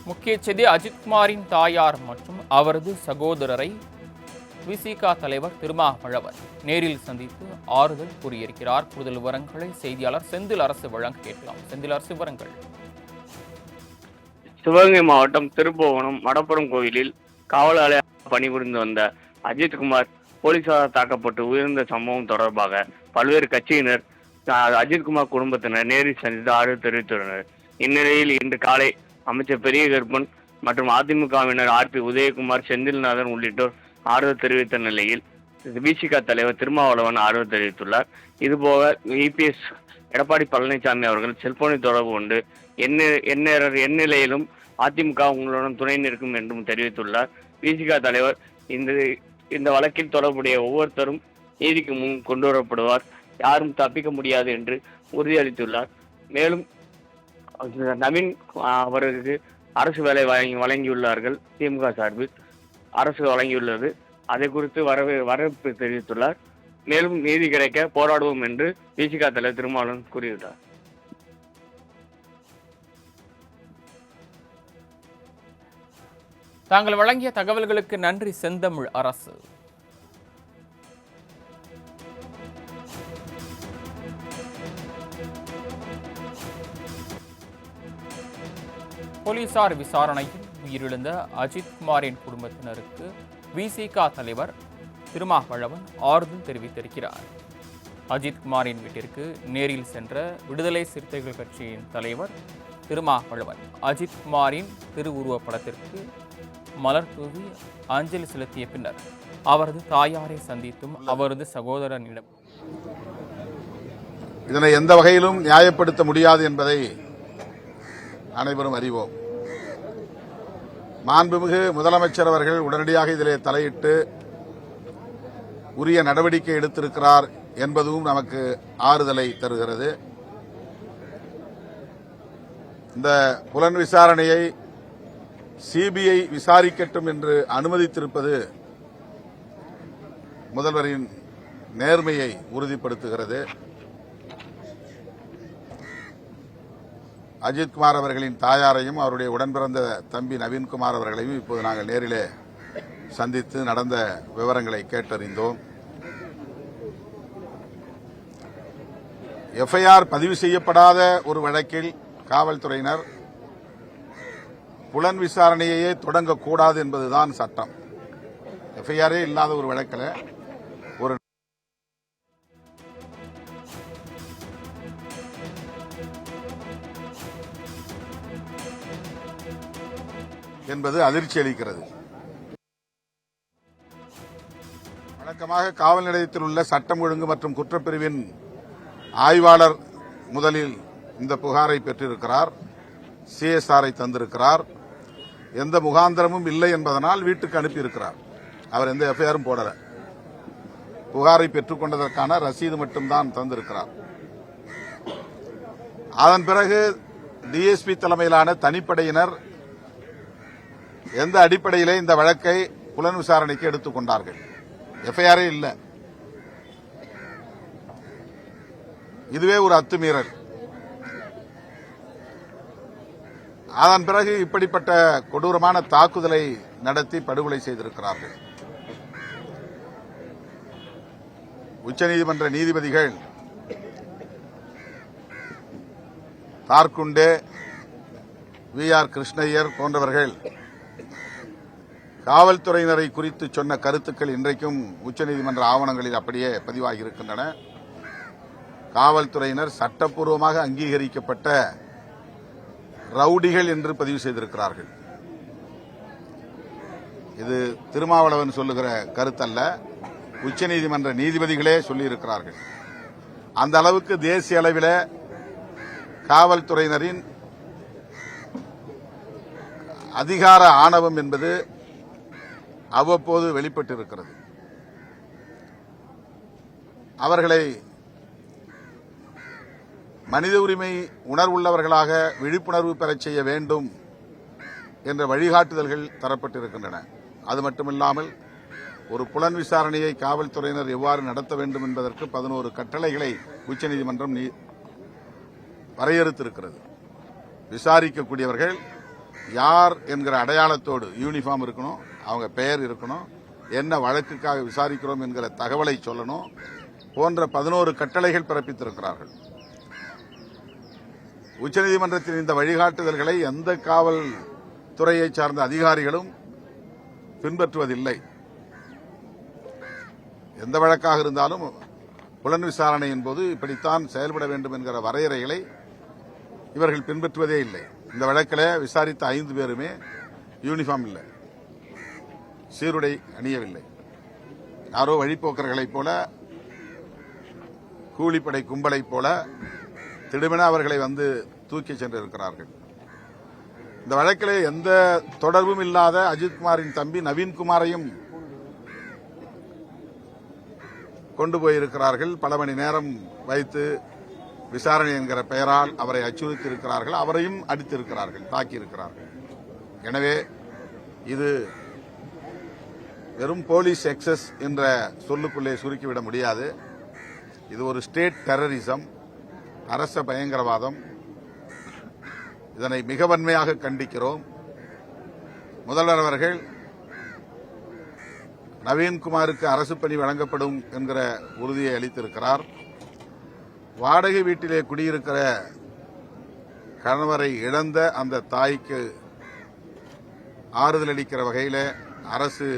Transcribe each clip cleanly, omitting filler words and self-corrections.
முக்கிய செய்தி அஜித்குமாரின் தாயார் மற்றும் அவரது சகோதரரை விசிக தலைவர் திருமாவளவன் நேரில் சந்தித்து ஆறுதல் கூறியிருக்கிறார். கூடுதல் விவரங்களை செய்தியாளர் செந்தில் அரசு வழங்க கேட்கலாம். செந்தில் அரசு விவரங்கள். சிவகங்கை மாவட்டம் திருப்புவனம் மடப்புரம் கோயிலில் காவலாளியாக பணிபுரிந்து வந்த அஜித்குமார் போலீசாரால் தாக்கப்பட்டு உயிர்ந்த சம்பவம் தொடர்பாக பல்வேறு கட்சியினர் அஜித்குமார் குடும்பத்தினர் நேரில் சந்தித்து ஆறுதல் தெரிவித்துள்ளனர். இந்நிலையில் இன்று காலை அமைச்சர் பெரிய கருப்பன் மற்றும் அதிமுகவினர் ஆர்பி உதயகுமார், செந்தில்நாதன் உள்ளிட்டோர் ஆறுதல் தெரிவித்த நிலையில் விசிக தலைவர் திருமாவளவன் ஆறுதல் தெரிவித்துள்ளார். இதுபோக இபிஎஸ் எடப்பாடி பழனிசாமி அவர்கள் செல்போனில் தொடர்பு கொண்டு எந்நிலையிலும் அதிமுக உங்களுடன் துணை நிற்கும் என்றும் தெரிவித்துள்ளார். விசிக தலைவர் இந்த வழக்கில் தொடர்புடைய ஒவ்வொருத்தரும் நீதிக்கு முன் கொண்டு வரப்படுவார், யாரும் தப்பிக்க முடியாது என்று உறுதியளித்துள்ளார். மேலும் நவீன் அவருக்கு அரசு வேலை வழங்கியுள்ளார்கள். திமுக சார்பில் அரசு வழங்கியுள்ளது. அதை குறித்து வரவேற்பு தெரிவித்துள்ளார். மேலும் நீதி கிடைக்க போராடுவோம் என்று விசிக தலைவர் திருமாவளவன் கூறியுள்ளார். தாங்கள் வழங்கிய தகவல்களுக்கு நன்றி செந்தமிழ் அரசு. போலீசார் விசாரணையில் உயிரிழந்த அஜித்குமாரின் குடும்பத்தினருக்கு விசிக தலைவர் திருமாவளவன் ஆறுதல் தெரிவித்திருக்கிறார். அஜித்குமாரின் வீட்டிற்கு நேரில் சென்ற விடுதலை சிறுத்தைகள் கட்சியின் தலைவர் திருமாவளவன் அஜித்குமாரின் திருவுருவப் படத்திற்கு மலர் தூவி அஞ்சலி செலுத்திய பின்னர் அவரது தாயாரை சந்தித்தும் அவரது சகோதரனிடம் இதனை எந்த வகையிலும் நியாயப்படுத்த முடியாது என்பதை அனைவரும் அறிவோம். மாண்புமிகு முதலமைச்சர் அவர்கள் உடனடியாக இதிலே தலையிட்டு உரிய நடவடிக்கை எடுத்திருக்கிறார் என்பதும் நமக்கு ஆறுதலை தருகிறது. இந்த புலன் விசாரணையை சிபிஐ விசாரிக்கட்டும் என்று அனுமதித்திருப்பது முதல்வரின் நேர்மையை உறுதிப்படுத்துகிறது. அஜித்குமார் அவர்களின் தாயாரையும் அவருடைய உடன்பிறந்த தம்பி நவீன்குமார் அவர்களையும் இப்போது நாங்கள் நேரிலே சந்தித்து நடந்த விவரங்களை கேட்டறிந்தோம். எஃப்ஐஆர் பதிவு செய்யப்படாத ஒரு வழக்கில் காவல்துறையினர் புலன் விசாரணையையே தொடங்கக்கூடாது என்பதுதான் சட்டம். எஃப்ஐஆரே இல்லாத ஒரு வழக்கில் ஒரு என்பது அதிர்ச்சி அளிக்கிறது. வழக்கமாக காவல் நிலையத்தில் உள்ள சட்டம் ஒழுங்கு மற்றும் குற்றப்பிரிவின் ஆய்வாளர் முதலில் இந்த புகாரை பெற்றிருக்கிறார், சிஎஸ்ஆரை தந்திருக்கிறார். எந்த முகாந்திரமும் இல்லை என்பதனால் வீட்டுக்கு அனுப்பியிருக்கிறார். அவர் எந்த எஃப்ஐஆரும் போடல, புகாரை பெற்றுக் கொண்டதற்கான ரசீது மட்டும்தான் தந்திருக்கிறார். அதன் பிறகு டிஎஸ்பி தலைமையிலான தனிப்படையினர் எந்த அடிப்படையிலே இந்த வழக்கை புலன் விசாரணைக்கு எடுத்துக் கொண்டார்கள்? எஃப்ஐஆரே இல்லை. இதுவே ஒரு அத்துமீறல். அதன் பிறகு இப்படிப்பட்ட கொடூரமான தாக்குதலை நடத்தி படுகொலை செய்திருக்கிறார்கள். உச்சநீதிமன்ற நீதிபதிகள் தார்குண்டே, வி.ஆர். கிருஷ்ணய்யர் போன்றவர்கள் காவல்துறையினரை குறித்து சொன்ன கருத்துக்கள் இன்றைக்கும் உச்சநீதிமன்ற ஆவணங்களில் அப்படியே பதிவாகி இருக்கின்றன. காவல்துறையினர் சட்டப்பூர்வமாக அங்கீகரிக்கப்பட்ட ரவுடிகள் என்று பதிவு செய்திருக்கிறார்கள். இது திருமாவளவன் சொல்லுகிற கருத்தல்ல, உச்சநீதிமன்ற நீதிபதிகளே சொல்லியிருக்கிறார்கள். அந்த அளவுக்கு தேசிய அளவில் காவல்துறையினரின் அதிகார ஆணவம் என்பது அவ்வப்போது வெளிப்பட்டிருக்கிறது. அவர்களை மனித உரிமை உணர்வுள்ளவர்களாக விழிப்புணர்வு பெறச் செய்ய வேண்டும் என்ற வழிகாட்டுதல்கள் தரப்பட்டிருக்கின்றன. அது மட்டுமில்லாமல் ஒரு புலன் விசாரணையை காவல்துறையினர் எவ்வாறு நடத்த வேண்டும் என்பதற்கு 11 கட்டளைகளை உச்சநீதிமன்றம் வரையறுத்திருக்கிறது. விசாரிக்கக்கூடியவர்கள் யார் என்கிற அடையாளத்தோடு யூனிஃபார்ம் இருக்கணும், அவங்க பெயர் இருக்கணும், என்ன வழக்குக்காக விசாரிக்கிறோம் என்கிற தகவலை சொல்லணும் போன்ற 11 கட்டளைகள் பிறப்பித்திருக்கிறார்கள். உச்சநீதிமன்றத்தின் இந்த வழிகாட்டுதல்களை எந்த காவல் துறையை சார்ந்த அதிகாரிகளும் பின்பற்றுவதில்லை. எந்த வழக்காக இருந்தாலும் புலன் விசாரணையின் போது இப்படித்தான் செயல்பட வேண்டும் என்கிற வரையறைகளை இவர்கள் பின்பற்றுவதே இல்லை. இந்த வழக்கில் விசாரித்த 5 பேருமே யூனிஃபார்ம் இல்லை, சீருடை அணியவில்லை. யாரோ வழிப்போக்கர்களைப் போல, கூலிப்படை கும்பலைப் போல திடுமென அவர்களை வந்து தூக்கி சென்றிருக்கிறார்கள். இந்த வழக்கிலே எந்த தொடர்பும் இல்லாத அஜித்குமாரின் தம்பி நவீன்குமாரையும் கொண்டு போயிருக்கிறார்கள். பல மணி நேரம் வைத்து விசாரணை என்கிற பெயரால் அவரை அச்சுறுத்தி இருக்கிறார்கள், அவரையும் அடித்திருக்கிறார்கள், தாக்கியிருக்கிறார்கள். எனவே இது வெறும் போலீஸ் எக்ஸஸ் என்ற சொல்லுக்குள்ளே சுருக்கிவிட முடியாது. இது ஒரு ஸ்டேட் டெரரிசம், அரச பயங்கரவாதம். இதனை மிக வன்மையாக கண்டிக்கிறோம். முதல்வர் அவர்கள் நவீன்குமாருக்கு அரசு பணி வழங்கப்படும் என்கிற உறுதியை அளித்திருக்கிறார். வாடகை வீட்டிலே குடியிருக்கிற கணவரை இழந்த அந்த தாய்க்கு ஆறுதல் அளிக்கிற வகையில் அரசு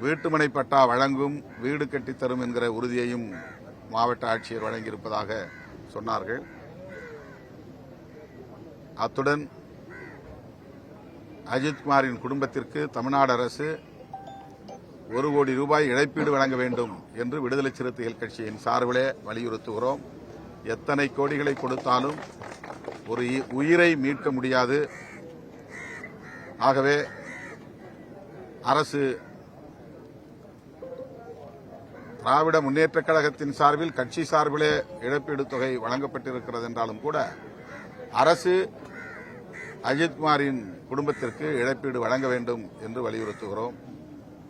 வீட்டுமனை பட்டா வழங்கும், வீடு கட்டித்தரும் என்கிற உறுதியையும் மாவட்ட ஆட்சியர் வழங்கியிருப்பதாக சொன்னார்கள். அத்துடன் அஜித்குமாரின் குடும்பத்திற்கு தமிழ்நாடு அரசு 1 கோடி ரூபாய் இழப்பீடு வழங்க வேண்டும் என்று விடுதலை சிறுத்தைகள் கட்சியின் சார்பிலே வலியுறுத்துகிறோம். எத்தனை கோடிகளை கொடுத்தாலும் ஒரு உயிரை மீட்க முடியாது. ஆகவே அரசு திராவிட முன்னேற்றக் கழகத்தின் சார்பில், கட்சி சார்பிலே இழப்பீடு தொகை வழங்கப்பட்டிருக்கிறது என்றாலும் கூட அரசு அஜித்குமாரின் குடும்பத்திற்கு இழப்பீடு வழங்க வேண்டும் என்று வலியுறுத்துகிறோம்.